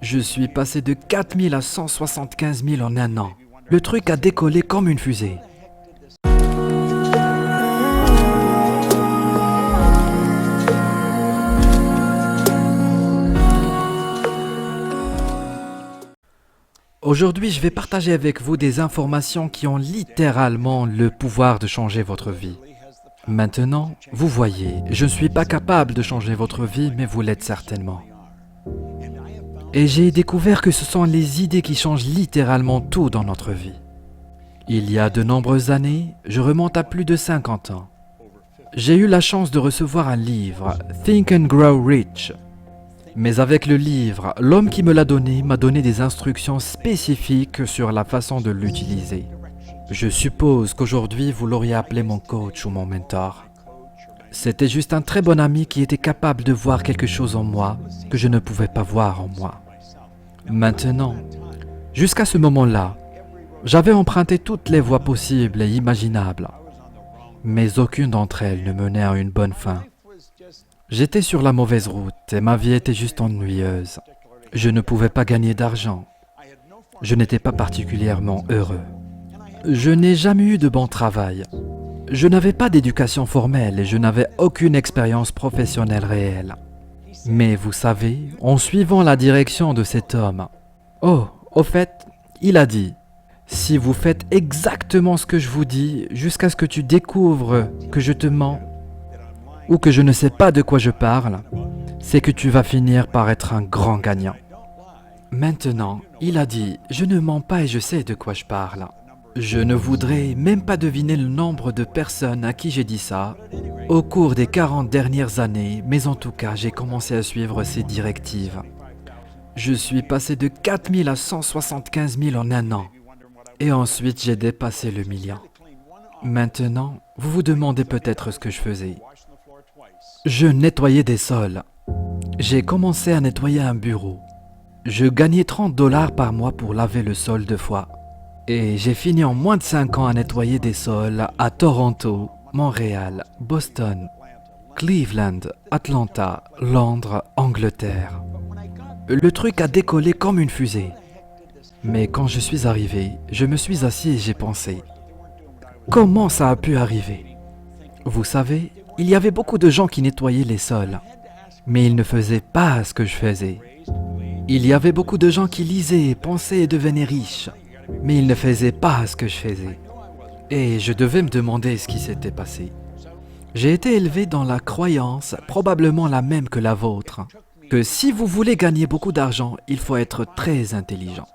Je suis passé de 4000 à 175 000 en un an. Le truc a décollé comme une fusée. Aujourd'hui, je vais partager avec vous des informations qui ont littéralement le pouvoir de changer votre vie. Maintenant, vous voyez, je ne suis pas capable de changer votre vie, mais vous l'êtes certainement. Et j'ai découvert que ce sont les idées qui changent littéralement tout dans notre vie. Il y a de nombreuses années, je remonte à plus de 50 ans. J'ai eu la chance de recevoir un livre, Think and Grow Rich. Mais avec le livre, l'homme qui me l'a donné m'a donné des instructions spécifiques sur la façon de l'utiliser. Je suppose qu'aujourd'hui vous l'auriez appelé mon coach ou mon mentor. C'était juste un très bon ami qui était capable de voir quelque chose en moi que je ne pouvais pas voir en moi. Maintenant, jusqu'à ce moment-là, j'avais emprunté toutes les voies possibles et imaginables, mais aucune d'entre elles ne menait à une bonne fin. J'étais sur la mauvaise route et ma vie était juste ennuyeuse. Je ne pouvais pas gagner d'argent. Je n'étais pas particulièrement heureux. Je n'ai jamais eu de bon travail. Je n'avais pas d'éducation formelle et je n'avais aucune expérience professionnelle réelle. Mais vous savez, en suivant la direction de cet homme, au fait, il a dit, si vous faites exactement ce que je vous dis jusqu'à ce que tu découvres que je te mens ou que je ne sais pas de quoi je parle, c'est que tu vas finir par être un grand gagnant. Maintenant, il a dit, je ne mens pas et je sais de quoi je parle. Je ne voudrais même pas deviner le nombre de personnes à qui j'ai dit ça au cours des 40 dernières années, mais en tout cas, j'ai commencé à suivre ces directives. Je suis passé de 4000 à 175 000 en un an. Et ensuite, j'ai dépassé le million. Maintenant, vous vous demandez peut-être ce que je faisais. Je nettoyais des sols. J'ai commencé à nettoyer un bureau. Je gagnais 30 $ par mois pour laver le sol 2 fois. Et j'ai fini en moins de 5 ans à nettoyer des sols à Toronto, Montréal, Boston, Cleveland, Atlanta, Londres, Angleterre. Le truc a décollé comme une fusée. Mais quand je suis arrivé, je me suis assis et j'ai pensé, comment ça a pu arriver? Vous savez, il y avait beaucoup de gens qui nettoyaient les sols, mais ils ne faisaient pas ce que je faisais. Il y avait beaucoup de gens qui lisaient, pensaient et devenaient riches, mais ils ne faisaient pas ce que je faisais. Et je devais me demander ce qui s'était passé. J'ai été élevé dans la croyance, probablement la même que la vôtre, que si vous voulez gagner beaucoup d'argent, il faut être très intelligent.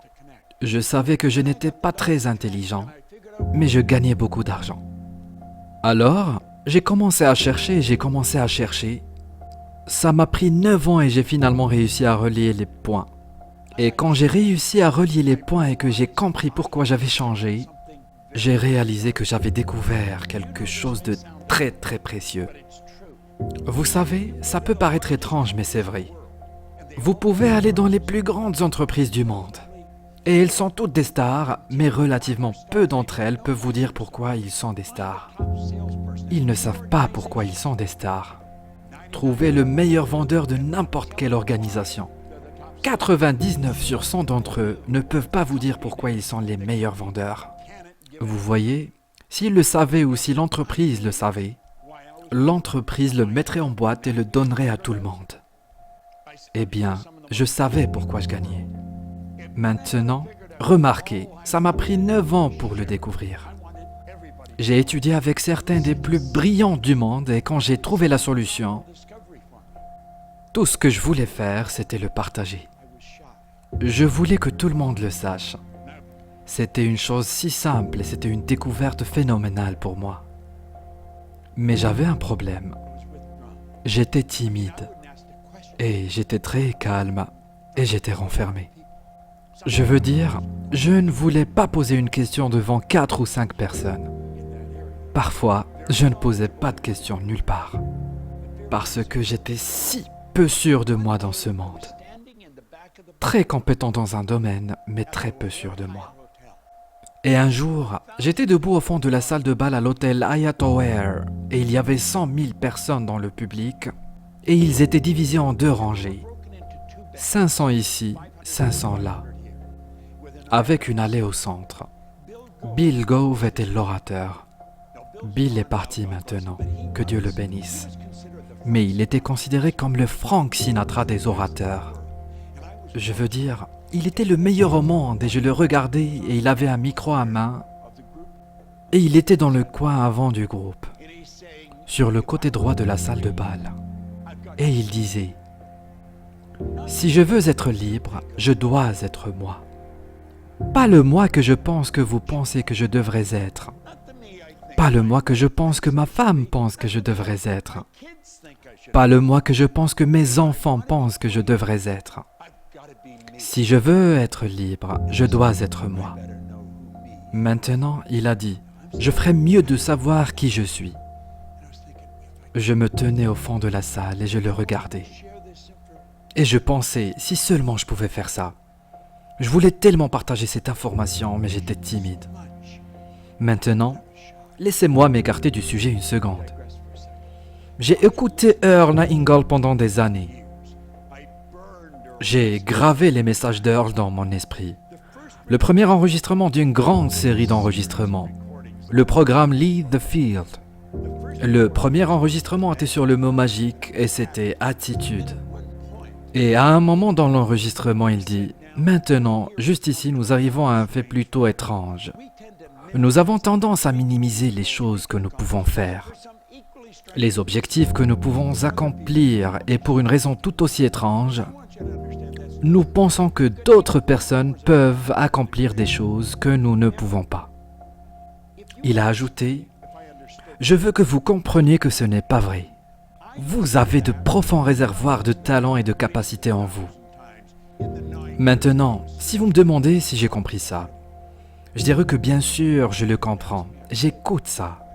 Je savais que je n'étais pas très intelligent, mais je gagnais beaucoup d'argent. Alors, j'ai commencé à chercher. Ça m'a pris 9 ans et j'ai finalement réussi à relier les points. Et quand j'ai réussi à relier les points et que j'ai compris pourquoi j'avais changé, j'ai réalisé que j'avais découvert quelque chose de très très précieux. Vous savez, ça peut paraître étrange, mais c'est vrai. Vous pouvez aller dans les plus grandes entreprises du monde. Et elles sont toutes des stars, mais relativement peu d'entre elles peuvent vous dire pourquoi ils sont des stars. Ils ne savent pas pourquoi ils sont des stars. Trouvez le meilleur vendeur de n'importe quelle organisation. 99 sur 100 d'entre eux ne peuvent pas vous dire pourquoi ils sont les meilleurs vendeurs. Vous voyez, s'ils le savaient ou si l'entreprise le savait, l'entreprise le mettrait en boîte et le donnerait à tout le monde. Eh bien, je savais pourquoi je gagnais. Maintenant, remarquez, ça m'a pris 9 ans pour le découvrir. J'ai étudié avec certains des plus brillants du monde et quand j'ai trouvé la solution, tout ce que je voulais faire, c'était le partager. Je voulais que tout le monde le sache. C'était une chose si simple et c'était une découverte phénoménale pour moi. Mais j'avais un problème. J'étais timide et j'étais très calme et j'étais renfermé. Je veux dire, je ne voulais pas poser une question devant 4 ou 5 personnes. Parfois, je ne posais pas de questions nulle part. Parce que j'étais si peu sûr de moi dans ce monde. Très compétent dans un domaine, mais très peu sûr de moi. Et un jour, j'étais debout au fond de la salle de bal à l'hôtel Hyatt O'Hare et il y avait 100 000 personnes dans le public et ils étaient divisés en 2 rangées. 500 ici 500 là, avec une allée au centre. Bill Gove était l'orateur. Bill est parti maintenant, que Dieu le bénisse. Mais il était considéré comme le Frank Sinatra des orateurs. Je veux dire, il était le meilleur au monde et je le regardais et il avait un micro à main et il était dans le coin avant du groupe, sur le côté droit de la salle de bal. Et il disait, « Si je veux être libre, je dois être moi. Pas le moi que je pense que vous pensez que je devrais être. Pas le moi que je pense que ma femme pense que je devrais être. Pas le moi que je pense que mes enfants pensent que je devrais être. Si je veux être libre, je dois être moi. » Maintenant, il a dit, « Je ferais mieux de savoir qui je suis. » Je me tenais au fond de la salle et je le regardais. Et je pensais, si seulement je pouvais faire ça. Je voulais tellement partager cette information, mais j'étais timide. Maintenant, laissez-moi m'écarter du sujet une seconde. J'ai écouté Earl Nightingale pendant des années. J'ai gravé les messages d'Earl dans mon esprit. Le premier enregistrement d'une grande série d'enregistrements. Le programme Lead the Field. Le premier enregistrement était sur le mot magique et c'était attitude. Et à un moment dans l'enregistrement, il dit « Maintenant, juste ici, nous arrivons à un fait plutôt étrange. Nous avons tendance à minimiser les choses que nous pouvons faire, les objectifs que nous pouvons accomplir, et pour une raison tout aussi étrange, nous pensons que d'autres personnes peuvent accomplir des choses que nous ne pouvons pas. » Il a ajouté « Je veux que vous compreniez que ce n'est pas vrai. Vous avez de profonds réservoirs de talent et de capacités en vous. » Maintenant, si vous me demandez si j'ai compris ça, je dirais que bien sûr, je le comprends. J'écoute ça.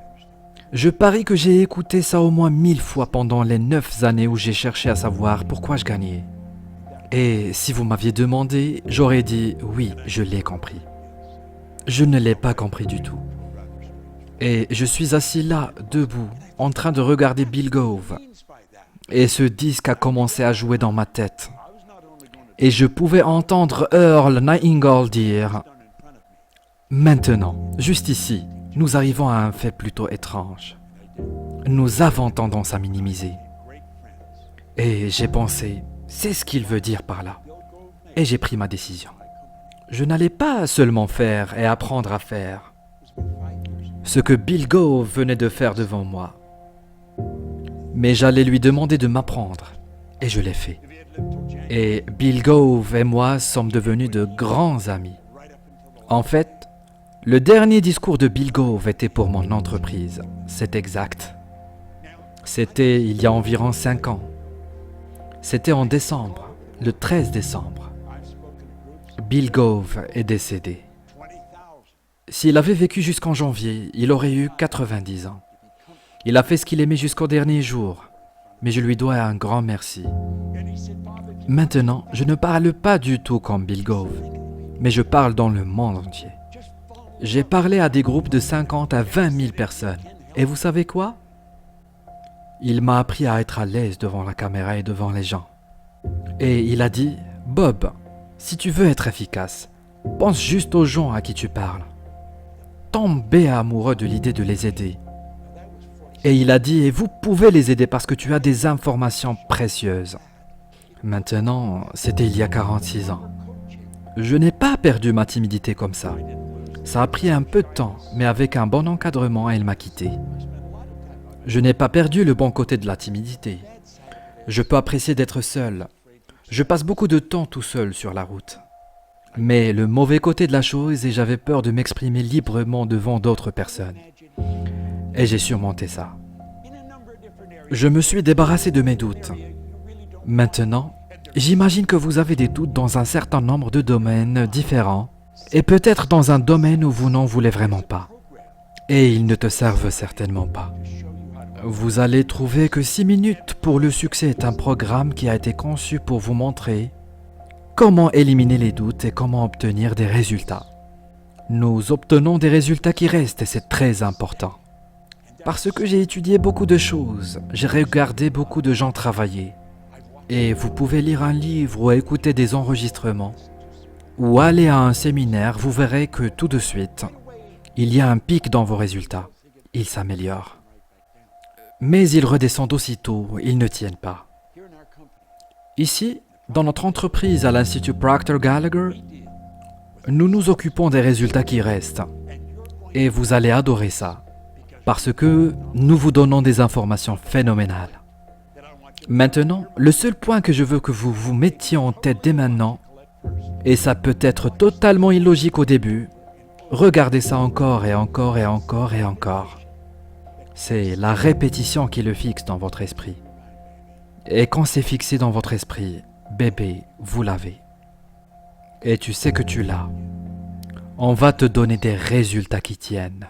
Je parie que j'ai écouté ça au moins 1000 fois pendant les 9 années où j'ai cherché à savoir pourquoi je gagnais. Et si vous m'aviez demandé, j'aurais dit oui, je l'ai compris. Je ne l'ai pas compris du tout. Et je suis assis là, debout, en train de regarder Bill Gove. Et ce disque a commencé à jouer dans ma tête. Et je pouvais entendre Earl Nightingale dire « Maintenant, juste ici, nous arrivons à un fait plutôt étrange. Nous avons tendance à minimiser. » Et j'ai pensé « C'est ce qu'il veut dire par là. » Et j'ai pris ma décision. Je n'allais pas seulement faire et apprendre à faire ce que Bill Gove venait de faire devant moi. Mais j'allais lui demander de m'apprendre. Et je l'ai fait. Et Bill Gove et moi sommes devenus de grands amis. En fait, le dernier discours de Bill Gove était pour mon entreprise. C'est exact. C'était il y a environ 5 ans. C'était en décembre, le 13 décembre. Bill Gove est décédé. S'il avait vécu jusqu'en janvier, il aurait eu 90 ans. Il a fait ce qu'il aimait jusqu'au dernier jour, mais je lui dois un grand merci. Maintenant, je ne parle pas du tout comme Bill Gove, mais je parle dans le monde entier. J'ai parlé à des groupes de 50 à 20 000 personnes, et vous savez quoi? Il m'a appris à être à l'aise devant la caméra et devant les gens. Et il a dit, « Bob, si tu veux être efficace, pense juste aux gens à qui tu parles. Tombez amoureux de l'idée de les aider. » Et il a dit, « Et vous pouvez les aider parce que tu as des informations précieuses. » Maintenant, c'était il y a 46 ans. Je n'ai pas perdu ma timidité comme ça. Ça a pris un peu de temps, mais avec un bon encadrement, elle m'a quitté. Je n'ai pas perdu le bon côté de la timidité. Je peux apprécier d'être seul. Je passe beaucoup de temps tout seul sur la route. Mais le mauvais côté de la chose, et j'avais peur de m'exprimer librement devant d'autres personnes. Et j'ai surmonté ça. Je me suis débarrassé de mes doutes. Maintenant, j'imagine que vous avez des doutes dans un certain nombre de domaines différents, et peut-être dans un domaine où vous n'en voulez vraiment pas. Et ils ne te servent certainement pas. Vous allez trouver que 6 minutes pour le succès est un programme qui a été conçu pour vous montrer comment éliminer les doutes et comment obtenir des résultats. Nous obtenons des résultats qui restent et c'est très important. Parce que j'ai étudié beaucoup de choses, j'ai regardé beaucoup de gens travailler. Et vous pouvez lire un livre ou écouter des enregistrements ou aller à un séminaire, vous verrez que tout de suite, il y a un pic dans vos résultats. Ils s'améliorent. Mais ils redescendent aussitôt, ils ne tiennent pas. Ici, dans notre entreprise à l'Institut Proctor Gallagher, nous nous occupons des résultats qui restent. Et vous allez adorer ça, parce que nous vous donnons des informations phénoménales. Maintenant, le seul point que je veux que vous vous mettiez en tête dès maintenant, et ça peut être totalement illogique au début, regardez ça encore et encore et encore et encore. C'est la répétition qui le fixe dans votre esprit. Et quand c'est fixé dans votre esprit, bébé, vous l'avez. Et tu sais que tu l'as. On va te donner des résultats qui tiennent.